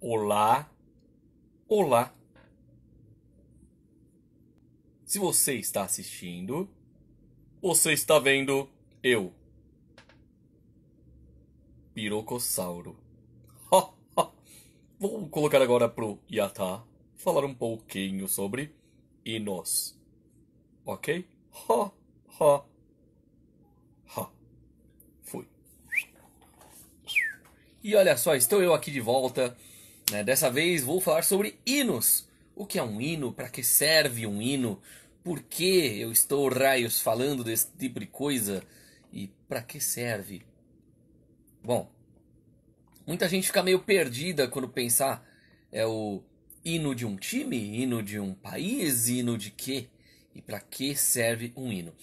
Olá, olá. Se você está assistindo, você está vendo eu, Pirocossauro. Ha, ha. Vou colocar agora pro Yatá falar um pouquinho sobre hinos, ok? Ha, ha, ha. Fui. E olha só, estou eu aqui de volta. Dessa vez vou falar sobre hinos. O que é um hino? Para que serve um hino? Por que eu estou raios falando desse tipo de coisa? E para que serve? Bom, muita gente fica meio perdida quando pensar é o hino de um time, hino de um país, hino de quê? E para que serve um hino?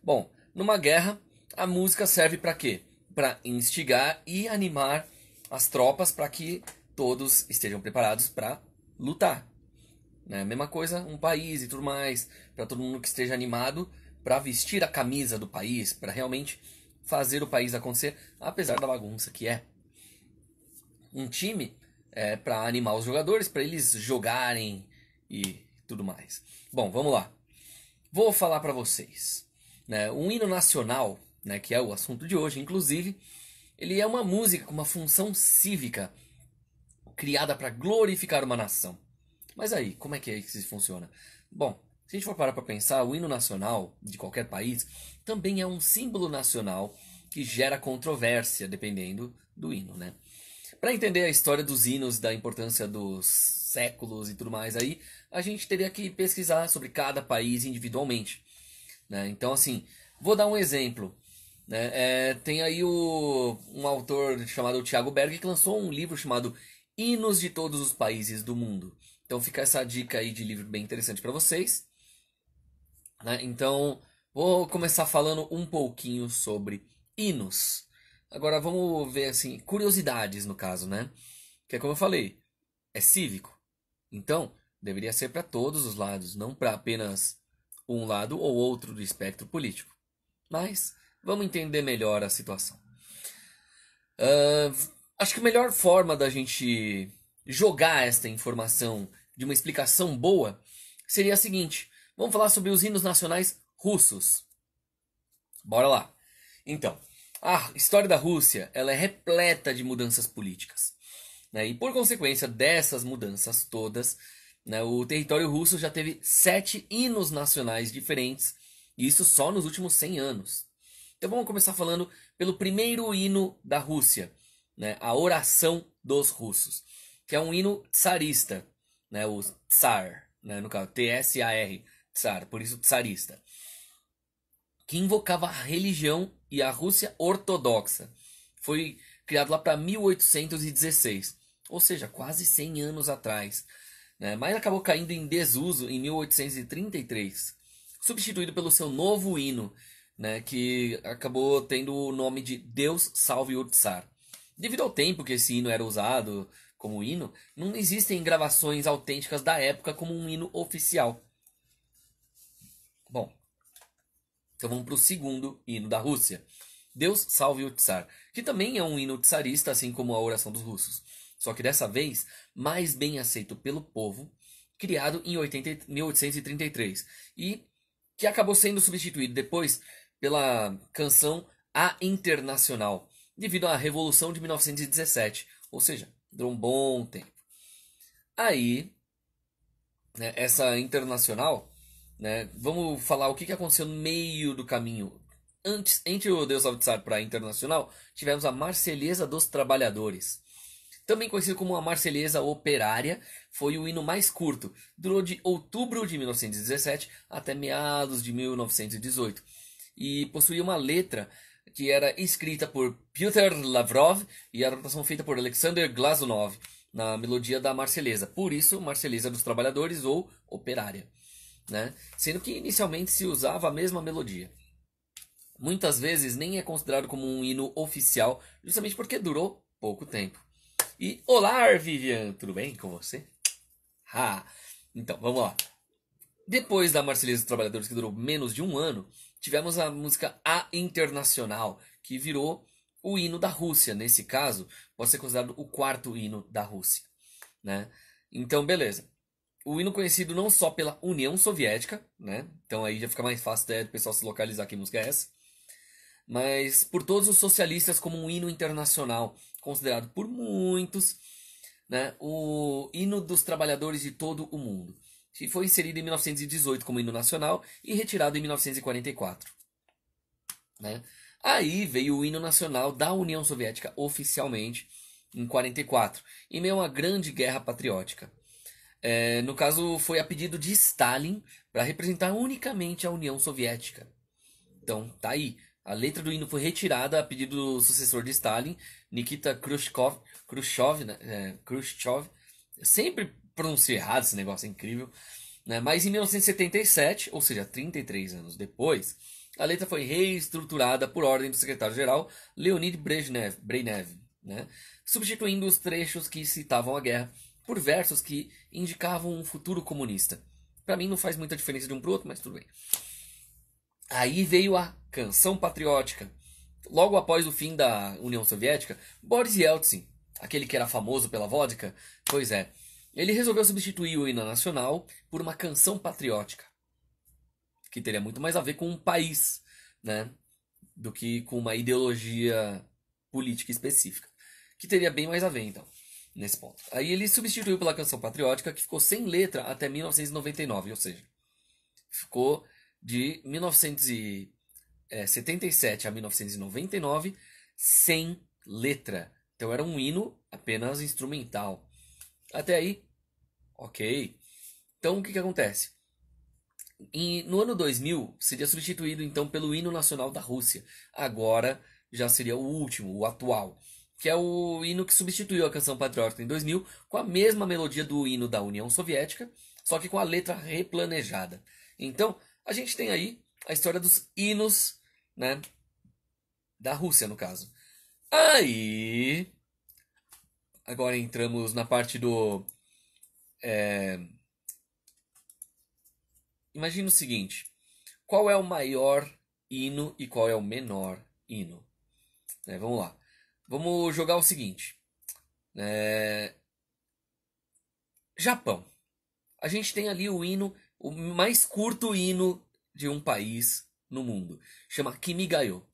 Bom, numa guerra, a música serve para quê? Para instigar e animar as tropas para que todos estejam preparados para lutar. Né? Mesma coisa, um país e tudo mais, para todo mundo que esteja animado para vestir a camisa do país, para realmente fazer o país acontecer, apesar da bagunça que é. Um time para animar os jogadores, para eles jogarem e tudo mais. Bom, vamos lá. Vou falar para vocês. Né? Um hino nacional, né, que é o assunto de hoje, inclusive, ele é uma música com uma função cívica criada para glorificar uma nação. Mas aí, como é que isso funciona? Bom, se a gente for parar para pensar, o hino nacional de qualquer país também é um símbolo nacional que gera controvérsia dependendo do hino, né? Para entender a história dos hinos, da importância dos séculos e tudo mais aí, a gente teria que pesquisar sobre cada país individualmente. Né? Então, assim, vou dar um exemplo. Né? Tem aí um autor chamado Thiago Berg que lançou um livro chamado Hinos de Todos os Países do Mundo. Então fica essa dica aí de livro bem interessante para vocês. Né? Então, vou começar falando um pouquinho sobre hinos. Agora vamos ver assim, curiosidades no caso, né? Que é como eu falei, é cívico. Então, deveria ser para todos os lados, não para apenas um lado ou outro do espectro político. Mas vamos entender melhor a situação. Acho que a melhor forma da gente jogar esta informação de uma explicação boa seria a seguinte: vamos falar sobre os hinos nacionais russos. Bora lá. Então, a história da Rússia ela é repleta de mudanças políticas. Né? E por consequência dessas mudanças todas, né, o território russo já teve 7 hinos nacionais diferentes, e isso só nos últimos 100 anos. Então vamos começar falando pelo primeiro hino da Rússia, né, a Oração dos Russos, que é um hino tsarista, né, o Tsar, né, no caso Tsar, Tsar, por isso tsarista, que invocava a religião e a Rússia ortodoxa. Foi criado lá para 1816, ou seja, quase 100 anos atrás, né, mas acabou caindo em desuso em 1833, substituído pelo seu novo hino, né, que acabou tendo o nome de Deus Salve o Tsar. Devido ao tempo que esse hino era usado como hino, não existem gravações autênticas da época como um hino oficial. Bom, então vamos para o segundo hino da Rússia. Deus Salve o Tsar, que também é um hino tsarista, assim como a oração dos russos. Só que dessa vez, mais bem aceito pelo povo, criado em 1833 e que acabou sendo substituído depois pela canção A Internacional, devido à Revolução de 1917, ou seja, durou um bom tempo. Aí, né, essa Internacional, né, vamos falar o que aconteceu no meio do caminho. Antes, entre o Deus Salve Tsar para a Internacional, tivemos a Marselhesa dos Trabalhadores. Também conhecido como a Marselhesa Operária, foi o hino mais curto. Durou de outubro de 1917 até meados de 1918. E possuía uma letra que era escrita por Pyotr Lavrov e a anotação feita por Alexander Glazunov na melodia da Marselhesa. Por isso, Marselhesa dos Trabalhadores ou Operária. Né? Sendo que inicialmente se usava a mesma melodia. Muitas vezes nem é considerado como um hino oficial, justamente porque durou pouco tempo. E olá, Vivian, tudo bem com você? Ha! Então, vamos lá. Depois da Marselhesa dos Trabalhadores, que durou menos de um ano, tivemos a música A Internacional, que virou o hino da Rússia. Nesse caso, pode ser considerado o quarto hino da Rússia. né? Então, beleza. O hino conhecido não só pela União Soviética, né? Então aí já fica mais fácil do pessoal se localizar que música é essa. Mas por todos os socialistas como um hino internacional, considerado por muitos, né, o hino dos trabalhadores de todo o mundo, que foi inserido em 1918 como hino nacional e retirado em 1944. Né? Aí veio o hino nacional da União Soviética oficialmente em 44, em meio a uma grande guerra patriótica. No caso, foi a pedido de Stalin para representar unicamente a União Soviética. Então, tá aí. A letra do hino foi retirada a pedido do sucessor de Stalin, Nikita Khrushchev, né? Khrushchev. Eu sempre pronunciei errado esse negócio, é incrível. Né? Mas em 1977, ou seja, 33 anos depois, a letra foi reestruturada por ordem do secretário-geral Leonid Brezhnev, né? Substituindo os trechos que citavam a guerra por versos que indicavam um futuro comunista. Para mim não faz muita diferença de um para o outro, mas tudo bem. Aí veio a canção patriótica. Logo após o fim da União Soviética, Boris Yeltsin, aquele que era famoso pela vodka, pois é, ele resolveu substituir o hino nacional por uma canção patriótica, que teria muito mais a ver com um país, né, do que com uma ideologia política específica, que teria bem mais a ver, então, nesse ponto. Aí ele substituiu pela canção patriótica, que ficou sem letra até 1999, ou seja, ficou de 1977 a 1999 sem letra. Então era um hino apenas instrumental. Até aí, ok. Então o que acontece? No ano 2000 seria substituído então pelo hino nacional da Rússia. Agora já seria o último, o atual, que é o hino que substituiu a canção patriótica em 2000 com a mesma melodia do hino da União Soviética, só que com a letra replanejada. Então, a gente tem aí a história dos hinos, né, da Rússia, no caso. Aí, agora entramos na parte do... Imagina o seguinte, qual é o maior hino e qual é o menor hino? Vamos lá. Vamos jogar o seguinte. Japão. A gente tem ali o hino, o mais curto hino de um país no mundo. Chama Kimigayo.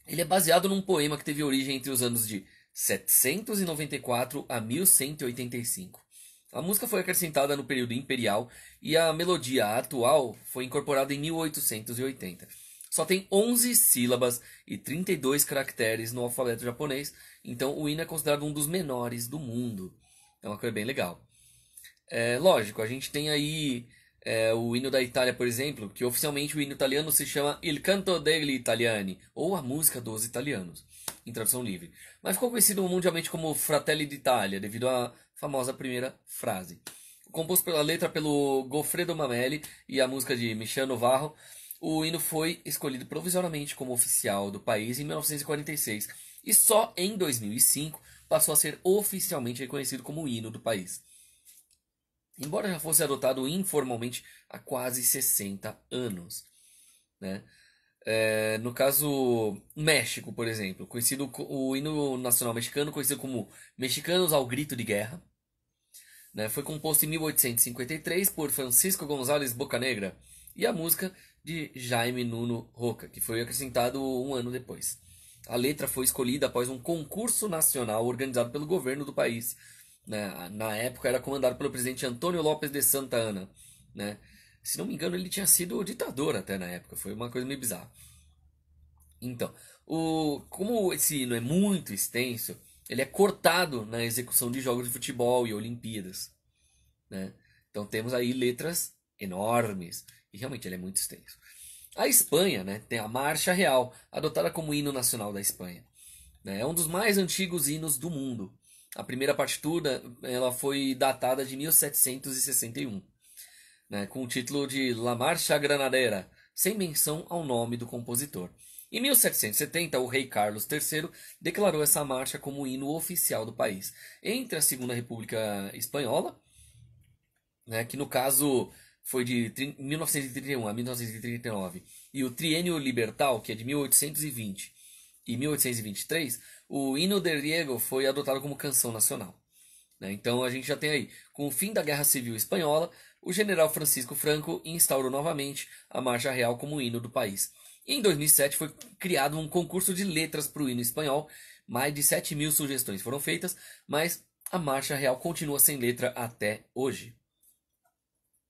Ele é baseado num poema que teve origem entre os anos de 794 a 1185. A música foi acrescentada no período imperial e a melodia atual foi incorporada em 1880. Só tem 11 sílabas e 32 caracteres no alfabeto japonês, então o hino é considerado um dos menores do mundo. É uma coisa bem legal. Lógico, a gente tem aí o hino da Itália, por exemplo, que oficialmente o hino italiano se chama Il Canto degli Italiani, ou a música dos italianos, em tradução livre. Mas ficou conhecido mundialmente como Fratelli d'Italia, devido à famosa primeira frase. Composto pela letra pelo Goffredo Mameli e a música de Michel Novarro, o hino foi escolhido provisoriamente como oficial do país em 1946 e só em 2005 passou a ser oficialmente reconhecido como o hino do país. Embora já fosse adotado informalmente há quase 60 anos. Né? No caso, México, por exemplo, o hino nacional mexicano, conhecido como Mexicanos ao Grito de Guerra, né? Foi composto em 1853 por Francisco González Bocanegra e a música de Jaime Nuno Roca, que foi acrescentado um ano depois. A letra foi escolhida após um concurso nacional organizado pelo governo do país. Né? Na época era comandado pelo presidente Antônio Lopes de Santa Anna. Né? Se não me engano, ele tinha sido ditador até na época. Foi uma coisa meio bizarra. Então, como esse hino é muito extenso, ele é cortado na execução de jogos de futebol e Olimpíadas. Né? Então temos aí letras enormes. E realmente ele é muito extenso. A Espanha, né, tem a Marcha Real, adotada como hino nacional da Espanha. Né? É um dos mais antigos hinos do mundo. A primeira partitura ela foi datada de 1761, né, com o título de La Marcha Granadera, sem menção ao nome do compositor. Em 1770, o rei Carlos III declarou essa marcha como o hino oficial do país. Entre a Segunda República Espanhola, né, que no caso foi de 1931 a 1939, e o Triênio Libertal, que é de 1820 e 1823, o hino de Riego foi adotado como canção nacional. né? Então a gente já tem aí, com o fim da Guerra Civil Espanhola, o general Francisco Franco instaurou novamente a Marcha Real como hino do país. E em 2007 foi criado um concurso de letras para o hino espanhol, mais de 7.000 sugestões foram feitas, mas a Marcha Real continua sem letra até hoje,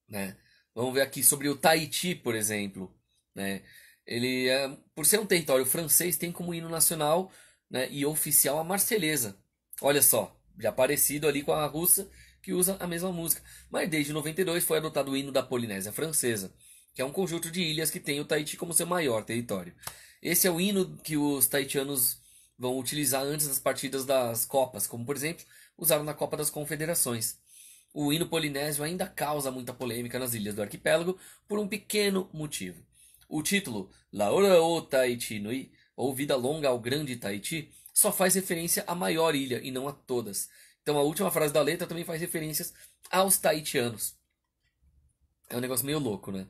né? Vamos ver aqui sobre o Tahiti, por exemplo, né? Ele, por ser um território francês, tem como hino nacional, né, e oficial a Marselhesa. Olha só, já parecido ali com a russa, que usa a mesma música. Mas desde 92 foi adotado o hino da Polinésia Francesa, que é um conjunto de ilhas que tem o Tahiti como seu maior território. Esse é o hino que os tahitianos vão utilizar antes das partidas das Copas, como por exemplo, usaram na Copa das Confederações. O hino polinésio ainda causa muita polêmica nas ilhas do arquipélago por um pequeno motivo. O título Laora o Tahiti Nui, ou Vida Longa ao Grande Tahiti, só faz referência à maior ilha e não a todas. Então a última frase da letra também faz referências aos tahitianos. É um negócio meio louco, né?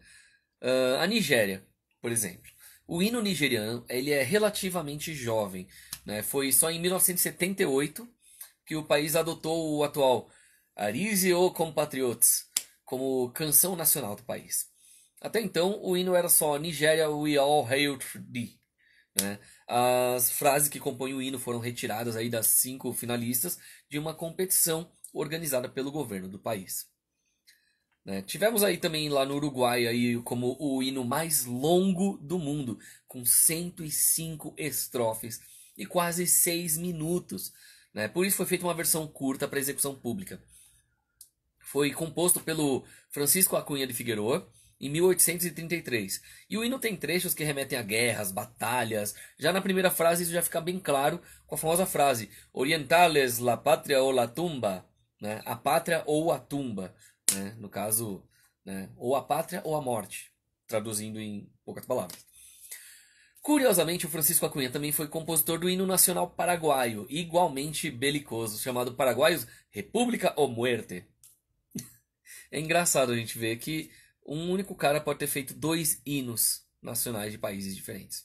A Nigéria, por exemplo. O hino nigeriano ele é relativamente jovem, né? Foi só em 1978 que o país adotou o atual Arise o Compatriots como canção nacional do país. Até então, o hino era só Nigeria We All Hail Thee, né? As frases que compõem o hino foram retiradas aí das 5 finalistas de uma competição organizada pelo governo do país. Né? Tivemos aí também lá no Uruguai aí como o hino mais longo do mundo, com 105 estrofes e quase 6 minutos. Né? Por isso foi feita uma versão curta para execução pública. Foi composto pelo Francisco Acunha de Figueroa em 1833. E o hino tem trechos que remetem a guerras, batalhas. Já na primeira frase isso já fica bem claro com a famosa frase Orientales la patria o la tumba, né? A pátria ou a tumba, né? No caso, né? Ou a pátria ou a morte, traduzindo em poucas palavras. Curiosamente, o Francisco Acunha também foi compositor do hino nacional paraguaio, igualmente belicoso, chamado Paraguaios República ou Muerte. É engraçado a gente ver que um único cara pode ter feito 2 hinos nacionais de países diferentes.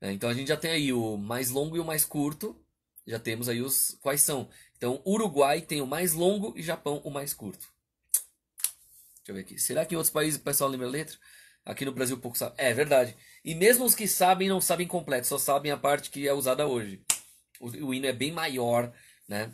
Então a gente já tem aí o mais longo e o mais curto. Já temos aí os quais são. Então Uruguai tem o mais longo e Japão o mais curto. Deixa eu ver aqui. Será que em outros países o pessoal lembra a letra? Aqui no Brasil pouco sabe. É verdade. E mesmo os que sabem não sabem completo, só sabem a parte que é usada hoje. O hino é bem maior, né?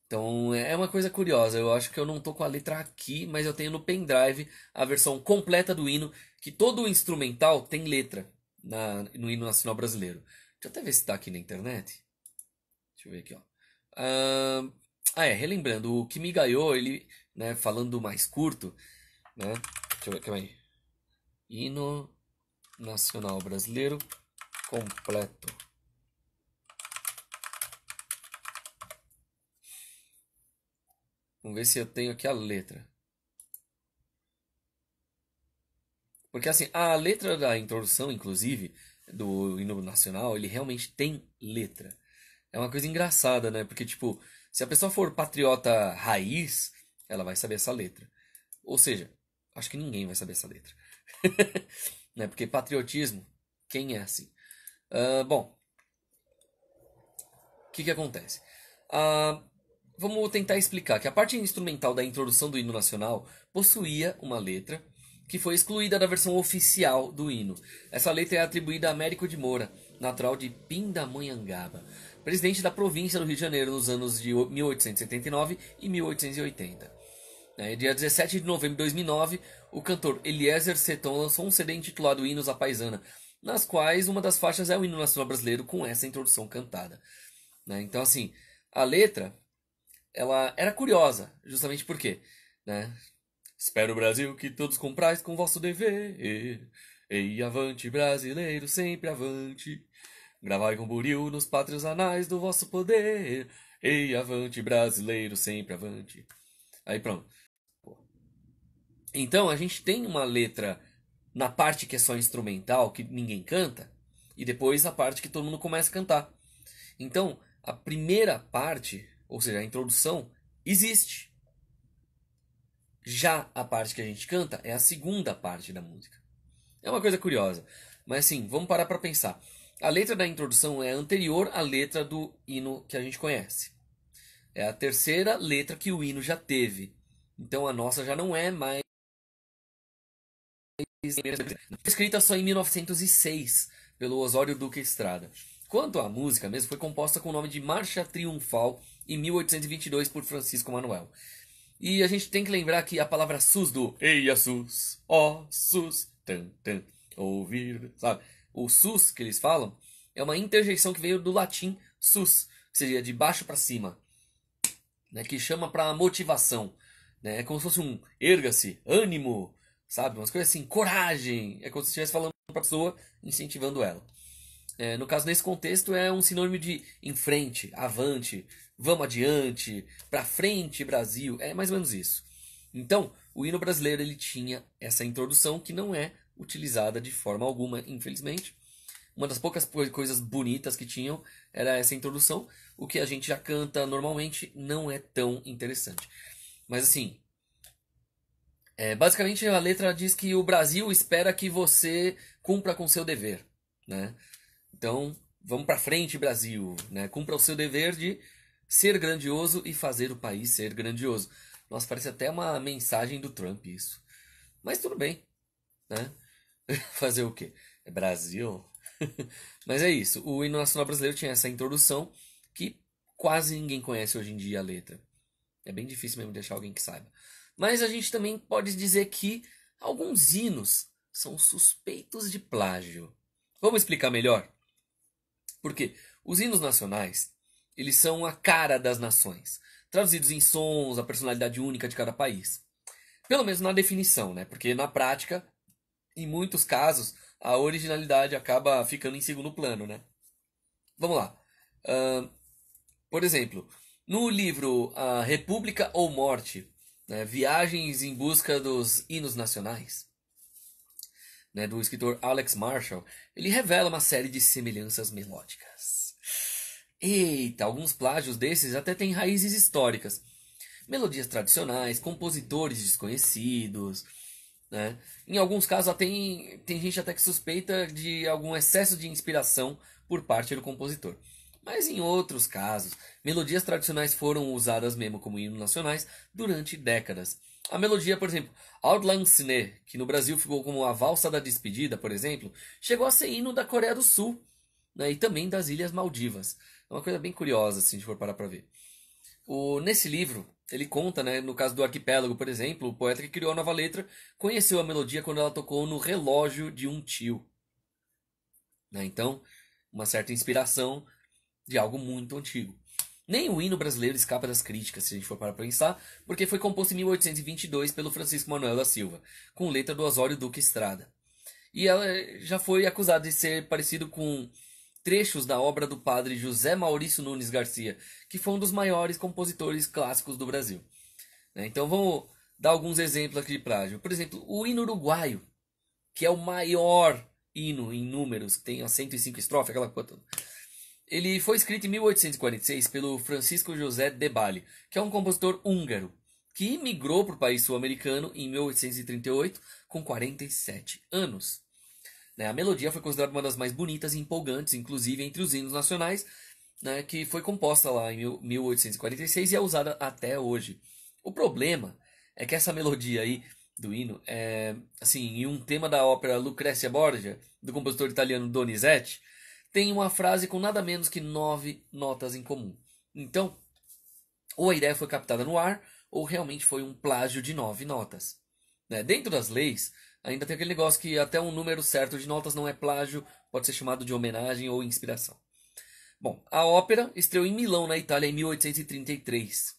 Então é uma coisa curiosa. Eu acho que eu não tô com a letra aqui, mas eu tenho no pendrive a versão completa do hino, que todo o instrumental tem letra no hino nacional brasileiro. Deixa eu até ver se tá aqui na internet. Deixa eu ver aqui, ó. Relembrando, o que me ganhou, ele, né, falando mais curto, né? Deixa eu ver, calma aí. Hino nacional brasileiro completo. Vamos ver se eu tenho aqui a letra. Porque assim, a letra da introdução, inclusive, do hino nacional, ele realmente tem letra. É uma coisa engraçada, né? Porque, tipo, se a pessoa for patriota raiz, ela vai saber essa letra. Ou seja, acho que ninguém vai saber essa letra. Né? Porque patriotismo, quem é assim? Bom, o que que acontece? Vamos tentar explicar que a parte instrumental da introdução do hino nacional possuía uma letra que foi excluída da versão oficial do hino. Essa letra é atribuída a Américo de Moura, natural de Pindamonhangaba, presidente da província do Rio de Janeiro nos anos de 1879 e 1880. Dia 17 de novembro de 2009, o cantor Eliezer Seton lançou um CD intitulado Hinos à Paisana, nas quais uma das faixas é o hino nacional brasileiro com essa introdução cantada. Então, assim, a letra ela era curiosa, justamente porque, né? Espero, Brasil, que todos comprais com vosso dever. Ei, avante, brasileiro, sempre avante. Gravai com buril nos pátrios anais do vosso poder. Ei, avante, brasileiro, sempre avante. Aí pronto. Então a gente tem uma letra na parte que é só instrumental, que ninguém canta, e depois a parte que todo mundo começa a cantar. Então, a primeira parte, ou seja, a introdução, existe. Já a parte que a gente canta é a segunda parte da música. É uma coisa curiosa. Mas assim, vamos parar para pensar. A letra da introdução é anterior à letra do hino que a gente conhece. É a terceira letra que o hino já teve. Então a nossa já não é mais escrita só em 1906 pelo Osório Duque Estrada. Quanto à música mesmo, foi composta com o nome de Marcha Triunfal em 1822 por Francisco Manuel. E a gente tem que lembrar que a palavra sus do Eia sus, ó sus, tan, tan, ouvir, sabe? O sus que eles falam é uma interjeição que veio do latim sus, que seria de baixo para cima, né? Que chama para motivação, né? É como se fosse um erga-se, ânimo, sabe? Umas coisas assim, coragem. É como se estivesse falando para a pessoa, incentivando ela. No caso, nesse contexto, é um sinônimo de em frente, avante, vamos adiante, pra frente, Brasil. É mais ou menos isso. Então, o hino brasileiro ele tinha essa introdução que não é utilizada de forma alguma, infelizmente. Uma das poucas coisas bonitas que tinham era essa introdução. O que a gente já canta normalmente não é tão interessante. Mas assim, basicamente a letra diz que o Brasil espera que você cumpra com seu dever, né? Então, vamos para frente, Brasil, né? Cumpra o seu dever de ser grandioso e fazer o país ser grandioso. Nossa, parece até uma mensagem do Trump isso. Mas tudo bem, né? Fazer o quê? É Brasil. Mas é isso. O hino nacional brasileiro tinha essa introdução que quase ninguém conhece hoje em dia a letra. É bem difícil mesmo deixar alguém que saiba. Mas a gente também pode dizer que alguns hinos são suspeitos de plágio. Vamos explicar melhor? Porque os hinos nacionais, eles são a cara das nações, traduzidos em sons, a personalidade única de cada país. Pelo menos na definição, né? Porque na prática, em muitos casos, a originalidade acaba ficando em segundo plano, né? Vamos lá. Por exemplo, no livro A República ou Morte, né, Viagens em Busca dos Hinos Nacionais, né, do escritor Alex Marshall, ele revela uma série de semelhanças melódicas. Eita, alguns plágios desses até têm raízes históricas. Melodias tradicionais, compositores desconhecidos, né? Em alguns casos tem gente até que suspeita de algum excesso de inspiração por parte do compositor. Mas em outros casos, melodias tradicionais foram usadas mesmo como hinos nacionais durante décadas. A melodia, por exemplo, Auld Lang Syne, que no Brasil ficou como a Valsa da Despedida, por exemplo, chegou a ser hino da Coreia do Sul, né, e também das Ilhas Maldivas. É uma coisa bem curiosa, se a gente for parar para ver. Nesse livro, ele conta, né, no caso do Arquipélago, por exemplo, o poeta que criou a nova letra conheceu a melodia quando ela tocou no relógio de um tio. Né, então, uma certa inspiração de algo muito antigo. Nem o hino brasileiro escapa das críticas, se a gente for para pensar, porque foi composto em 1822 pelo Francisco Manuel da Silva, com letra do Osório Duque Estrada. E ela já foi acusada de ser parecido com trechos da obra do padre José Maurício Nunes Garcia, que foi um dos maiores compositores clássicos do Brasil. Então vamos dar alguns exemplos aqui de plágio. Por exemplo, o hino uruguaio, que é o maior hino em números, que tem as 105 estrofes, aquela coisa toda. Ele foi escrito em 1846 pelo Francisco José de Bali, que é um compositor húngaro, que migrou para o país sul-americano em 1838 com 47 anos. A melodia foi considerada uma das mais bonitas e empolgantes, inclusive entre os hinos nacionais, né, que foi composta lá em 1846 e é usada até hoje. O problema é que essa melodia aí do hino, assim, em um tema da ópera Lucrezia Borgia, do compositor italiano Donizetti, tem uma frase com nada menos que 9 notas em comum. Então, ou a ideia foi captada no ar, ou realmente foi um plágio de 9 notas. Dentro das leis, ainda tem aquele negócio que até um número certo de notas não é plágio, pode ser chamado de homenagem ou inspiração. Bom, a ópera estreou em Milão, na Itália, em 1833.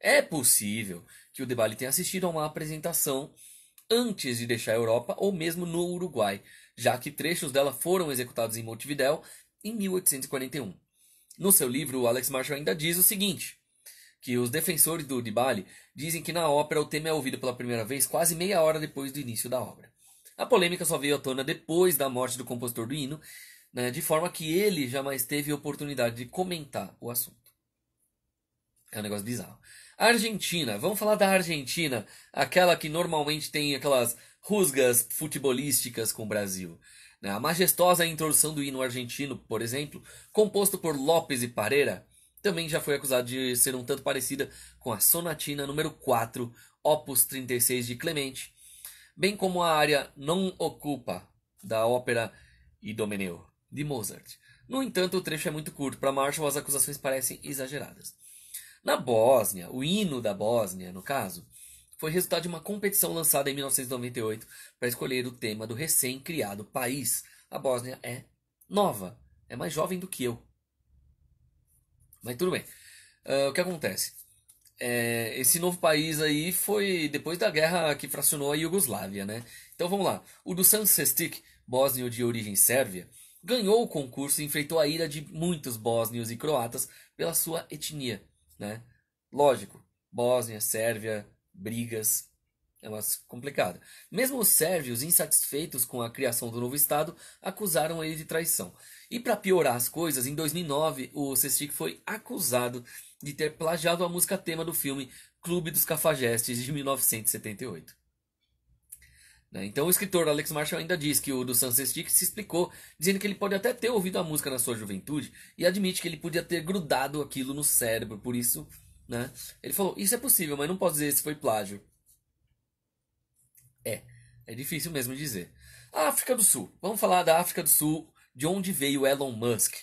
É possível que o De Bali tenha assistido a uma apresentação antes de deixar a Europa ou mesmo no Uruguai, já que trechos dela foram executados em Montevidéu em 1841. No seu livro, Alex Marshall ainda diz o seguinte, que os defensores do De Bali dizem que na ópera o tema é ouvido pela primeira vez quase meia hora depois do início da obra. A polêmica só veio à tona depois da morte do compositor do hino, né, de forma que ele jamais teve oportunidade de comentar o assunto. É um negócio bizarro. Argentina, vamos falar da Argentina, aquela que normalmente tem aquelas rusgas futebolísticas com o Brasil. A majestosa introdução do hino argentino, por exemplo, composto por Lopes e Parera, também já foi acusado de ser um tanto parecida com a Sonatina número 4, Opus 36 de Clemente, bem como a área Non Occupa da ópera Idomeneo de Mozart. No entanto, o trecho é muito curto. Para Marshall, as acusações parecem exageradas. Na Bósnia, o hino da Bósnia, no caso, foi resultado de uma competição lançada em 1998 para escolher o tema do recém-criado país. A Bósnia é nova, é mais jovem do que eu. Mas tudo bem. O que acontece? Esse novo país aí foi depois da guerra que fracionou a Iugoslávia, né? Então vamos lá. O Dusan Sestic, bósnio de origem sérvia, ganhou o concurso e enfrentou a ira de muitos bósnios e croatas pela sua etnia, né? Lógico, Bósnia, Sérvia, brigas, é mais complicado. Mesmo os sérvios, insatisfeitos com a criação do novo estado, acusaram ele de traição. E para piorar as coisas, em 2009, o Sestic foi acusado de ter plagiado a música tema do filme Clube dos Cafajestes de 1978. Então o escritor Alex Marshall ainda diz que o do Sestic se explicou, dizendo que ele pode até ter ouvido a música na sua juventude e admite que ele podia ter grudado aquilo no cérebro, por isso, né? Ele falou, isso é possível, mas não posso dizer se foi plágio. É difícil mesmo dizer. A África do Sul. Vamos falar da África do Sul, de onde veio Elon Musk,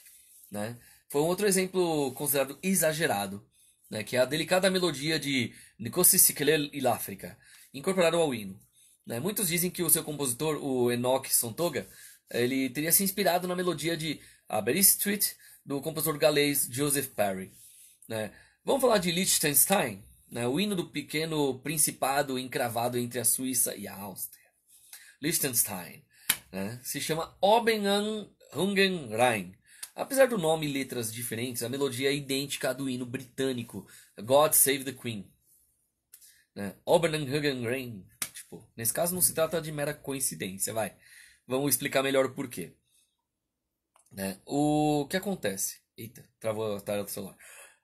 né? Foi um outro exemplo considerado exagerado, né? Que é a delicada melodia de Nkosi Sikelel África, incorporada ao hino. Né? Muitos dizem que o seu compositor, o Enoch Sontoga, ele teria se inspirado na melodia de Aberystwyth, do compositor galês Joseph Parry. Né? Vamos falar de Liechtenstein, né? O hino do pequeno principado encravado entre a Suíça e a Áustria. Liechtenstein, né? Se chama Oben an Hungen Rhein. Apesar do nome e letras diferentes, a melodia é idêntica à do hino britânico God Save the Queen. Né? Oben an Hungen Rhein. Tipo, nesse caso não se trata de mera coincidência, vai. Vamos explicar melhor o porquê. Né? O que acontece? Eita, travou a tela do celular.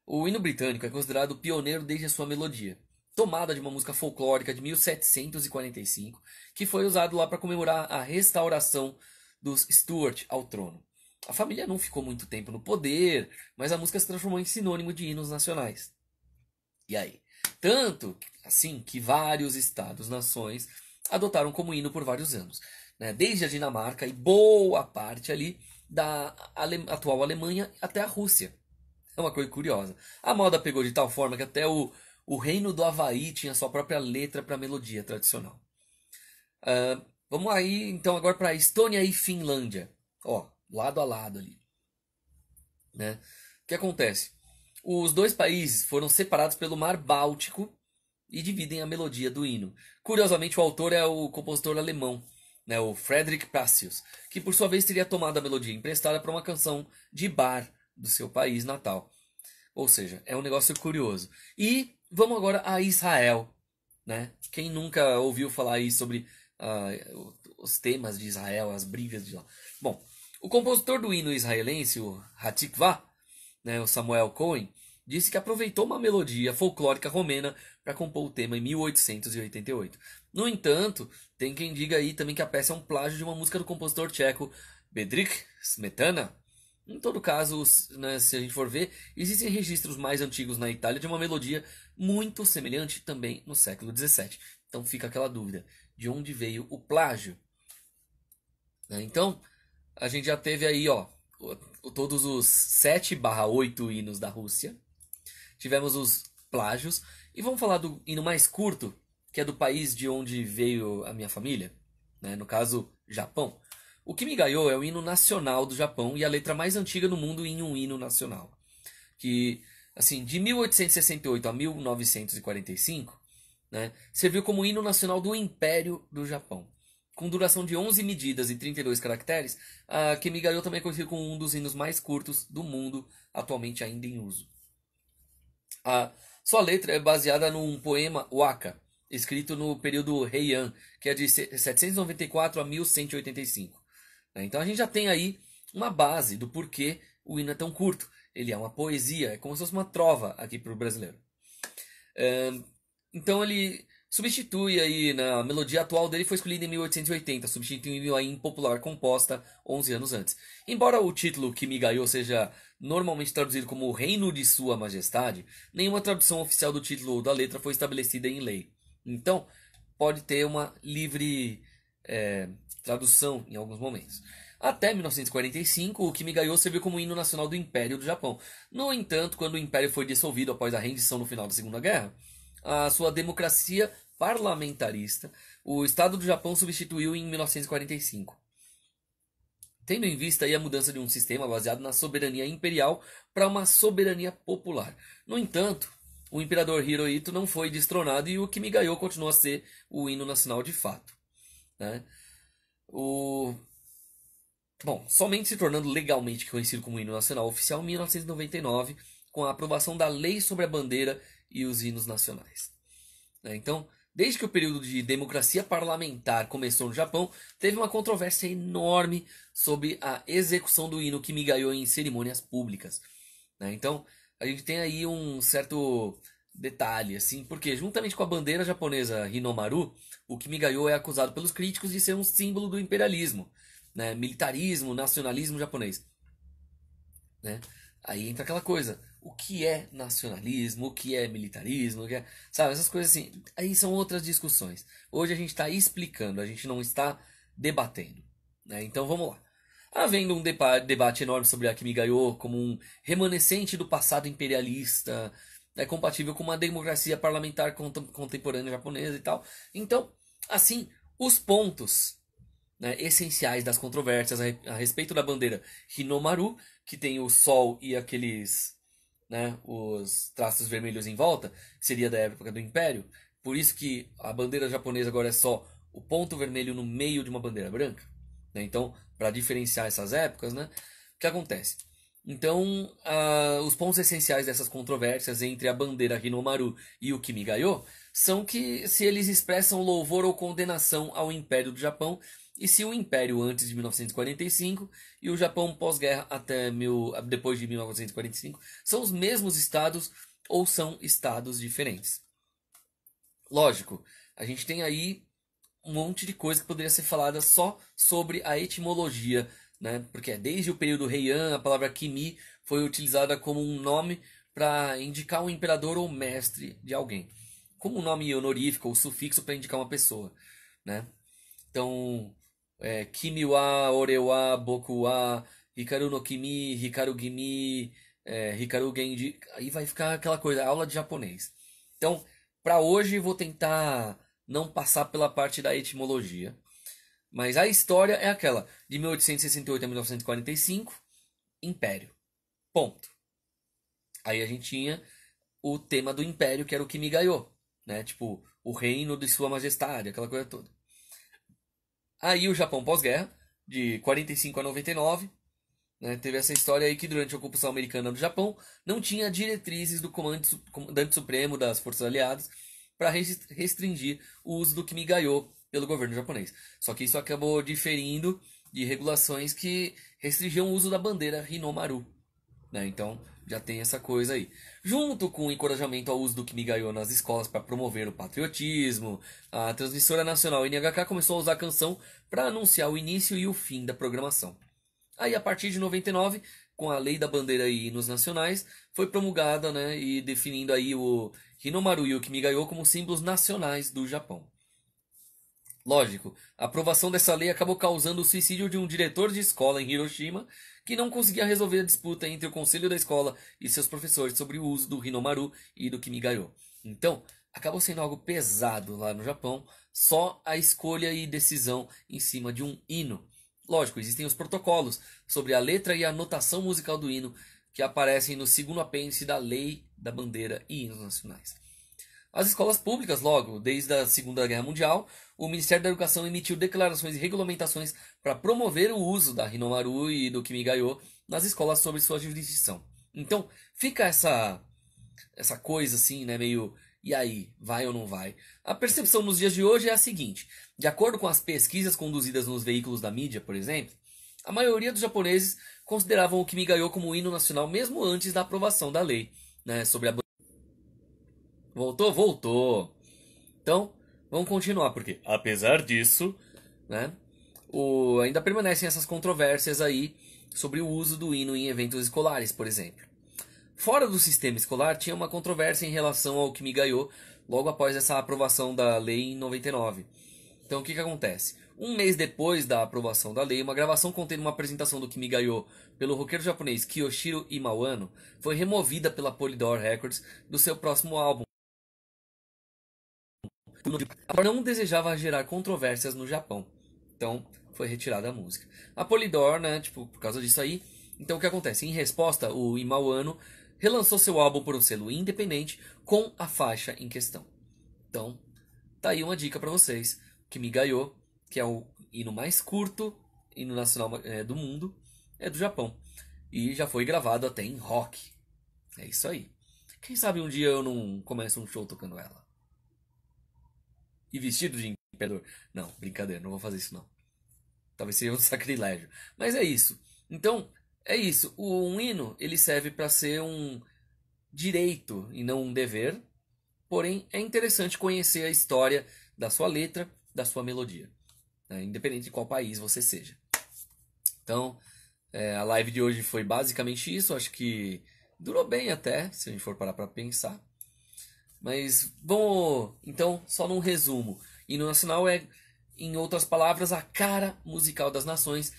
O hino britânico é considerado pioneiro desde a sua melodia, tomada de uma música folclórica de 1745, que foi usado lá para comemorar a restauração dos Stuart ao trono. A família não ficou muito tempo no poder, mas a música se transformou em sinônimo de hinos nacionais. E aí? Tanto assim que vários estados-nações adotaram como hino por vários anos, né? Desde a Dinamarca e boa parte ali da atual Alemanha até a Rússia. É uma coisa curiosa. A moda pegou de tal forma que até o reino do Havaí tinha sua própria letra para a melodia tradicional. Vamos aí então agora para Estônia e Finlândia. Ó, lado a lado ali. Né? O que acontece? Os dois países foram separados pelo Mar Báltico e dividem a melodia do hino. Curiosamente, o autor é o compositor alemão, né, o Friedrich Pacius, que por sua vez teria tomado a melodia emprestada para uma canção de bar do seu país natal. Ou seja, é um negócio curioso. E vamos agora a Israel. Né? Quem nunca ouviu falar aí sobre os temas de Israel, as brigas de lá? Bom, o compositor do hino israelense, o Hatikvah, né, o Samuel Cohen, disse que aproveitou uma melodia folclórica romena para compor o tema em 1888. No entanto, tem quem diga aí também que a peça é um plágio de uma música do compositor tcheco Bedřich Smetana. Em todo caso, né, se a gente for ver, existem registros mais antigos na Itália de uma melodia muito semelhante também no século XVII. Então fica aquela dúvida, de onde veio o plágio? Né? Então, a gente já teve aí ó, todos os 7/8 hinos da Rússia. Tivemos os plágios. E vamos falar do hino mais curto, que é do país de onde veio a minha família. Né? No caso, Japão. O Kimi Gayo é o hino nacional do Japão e a letra mais antiga no mundo em um hino nacional. Que, assim, de 1868 a 1945, né, serviu como hino nacional do Império do Japão. Com duração de 11 medidas e 32 caracteres, a Kimi Gayo também é conhecido como um dos hinos mais curtos do mundo, atualmente ainda em uso. A sua letra é baseada num poema waka, escrito no período Heian, que é de 794 a 1185. Então a gente já tem aí uma base do porquê o hino é tão curto. Ele é uma poesia, é como se fosse uma trova aqui para o brasileiro. Então ele substitui aí, né, a melodia atual dele foi escolhida em 1880, substituindo a impopular composta 11 anos antes. Embora o título Kimigayo seja normalmente traduzido como o Reino de Sua Majestade, nenhuma tradução oficial do título ou da letra foi estabelecida em lei. Então, pode ter uma livre tradução em alguns momentos. Até 1945, o Kimigayo serviu como hino nacional do Império do Japão. No entanto, quando o Império foi dissolvido após a rendição no final da Segunda Guerra, a sua democracia parlamentarista, o Estado do Japão substituiu em 1945. Tendo em vista aí a mudança de um sistema baseado na soberania imperial para uma soberania popular. No entanto, o imperador Hirohito não foi destronado e o Kimigayo continua a ser o hino nacional de fato, né? Bom, somente se tornando legalmente conhecido como hino nacional oficial em 1999, com a aprovação da Lei sobre a Bandeira e os Hinos Nacionais. Então, desde que o período de democracia parlamentar começou no Japão, teve uma controvérsia enorme sobre a execução do hino Kimigayo em cerimônias públicas. Então, a gente tem aí um certo detalhe, assim, porque juntamente com a bandeira japonesa Hinomaru, o Kimigayo é acusado pelos críticos de ser um símbolo do imperialismo, né, militarismo, nacionalismo japonês. Né? Aí entra aquela coisa, o que é nacionalismo, o que é militarismo, o que é, sabe, essas coisas assim. Aí são outras discussões. Hoje a gente está explicando, a gente não está debatendo. Né? Então vamos lá. Havendo um debate enorme sobre a Kimigayo como um remanescente do passado imperialista, compatível com uma democracia parlamentar contemporânea japonesa e tal. Então, assim, os pontos, né, essenciais das controvérsias a respeito da bandeira Hinomaru, que tem o sol e aqueles, né, os traços vermelhos em volta, que seria da época do Império. Por isso que a bandeira japonesa agora é só o ponto vermelho no meio de uma bandeira branca. Né? Então, para diferenciar essas épocas, né, o que acontece? Então, os pontos essenciais dessas controvérsias entre a bandeira Hinomaru e o Kimigayo são que se eles expressam louvor ou condenação ao Império do Japão e se o Império antes de 1945 e o Japão pós-guerra depois de 1945 são os mesmos estados ou são estados diferentes. Lógico, a gente tem aí um monte de coisa que poderia ser falada só sobre a etimologia, né? Porque desde o período Heian a palavra Kimi foi utilizada como um nome para indicar um imperador ou mestre de alguém, como um nome honorífico ou sufixo para indicar uma pessoa, né? Então, Kimi wa, ore wa, boku wa, Hikaru no Kimi, Hikaru Gimi, Hikaru Genji. Aí vai ficar aquela coisa, aula de japonês. Então, para hoje vou tentar não passar pela parte da etimologia. Mas a história é aquela, de 1868 a 1945, Império. Ponto. Aí a gente tinha o tema do Império, que era o Kimigayo, né? Tipo, o reino de Sua Majestade, aquela coisa toda. Aí o Japão pós-guerra, de 45 a 99, né, teve essa história aí que durante a ocupação americana do Japão não tinha diretrizes do Comandante Supremo das Forças Aliadas para restringir o uso do Kimigayo pelo governo japonês. Só que isso acabou diferindo de regulações que restringiam o uso da bandeira Hinomaru. Né? Então já tem essa coisa aí. Junto com o encorajamento ao uso do Kimigayo nas escolas para promover o patriotismo, a transmissora nacional NHK começou a usar a canção para anunciar o início e o fim da programação. Aí a partir de 99, com a Lei da Bandeira e Hinos Nacionais, foi promulgada, né, e definindo aí o Hinomaru e o Kimigayo como símbolos nacionais do Japão. Lógico, a aprovação dessa lei acabou causando o suicídio de um diretor de escola em Hiroshima que não conseguia resolver a disputa entre o conselho da escola e seus professores sobre o uso do Hinomaru e do Kimigayo. Então, acabou sendo algo pesado lá no Japão, só a escolha e decisão em cima de um hino. Lógico, existem os protocolos sobre a letra e a notação musical do hino que aparecem no segundo apêndice da Lei da Bandeira e Hinos Nacionais. As escolas públicas, logo, desde a Segunda Guerra Mundial, o Ministério da Educação emitiu declarações e regulamentações para promover o uso da Hinomaru e do Kimigayo nas escolas sob sua jurisdição. Então, fica essa coisa assim, né, meio, e aí, vai ou não vai? A percepção nos dias de hoje é a seguinte: de acordo com as pesquisas conduzidas nos veículos da mídia, por exemplo, a maioria dos japoneses consideravam o Kimigayo como o hino nacional mesmo antes da aprovação da lei, né, sobre a Voltou? Voltou. Então, Vamos continuar, porque apesar disso, né, ainda permanecem essas controvérsias aí sobre o uso do hino em eventos escolares, por exemplo. Fora do sistema escolar, tinha uma controvérsia em relação ao que me ganhou logo após essa aprovação da lei em 99. Então o que acontece? Um mês depois da aprovação da lei, uma gravação contendo uma apresentação do Kimi Gayo pelo roqueiro japonês Kiyoshiro Imawano foi removida pela Polydor Records do seu próximo álbum. A não desejava gerar controvérsias no Japão, então foi retirada a música. A Polydor, né, tipo, por causa disso aí, então o que acontece? Em resposta, o Imawano relançou seu álbum por um selo independente com a faixa em questão. Então, tá aí uma dica pra vocês. Kimi Gayo, que é o hino mais curto, hino nacional do mundo, é do Japão. E já foi gravado até em rock. É isso aí. Quem sabe um dia eu não começo um show tocando ela. E vestido de imperador. Não, brincadeira, não vou fazer isso não. Talvez seja um sacrilégio. Mas é isso. Então, é isso. Um hino, ele serve para ser um direito e não um dever. Porém, é interessante conhecer a história da sua letra, da sua melodia, né? Independente de qual país você seja. Então, a live de hoje foi basicamente isso. Acho que durou bem até, se a gente for parar para pensar. Mas vamos, então, só num resumo. Hino nacional é, em outras palavras, a cara musical das nações,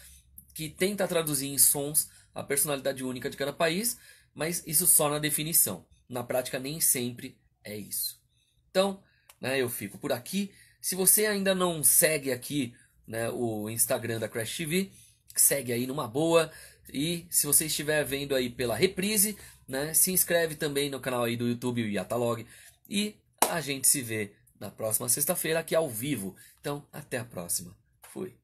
que tenta traduzir em sons a personalidade única de cada país, mas isso só na definição. Na prática, nem sempre é isso. Então, né, eu fico por aqui. Se você ainda não segue aqui, né, o Instagram da Crash TV, segue aí numa boa. E se você estiver vendo aí pela reprise, né, se inscreve também no canal aí do YouTube, o Yatalog. E a gente se vê na próxima sexta-feira aqui ao vivo. Então, até a próxima. Fui.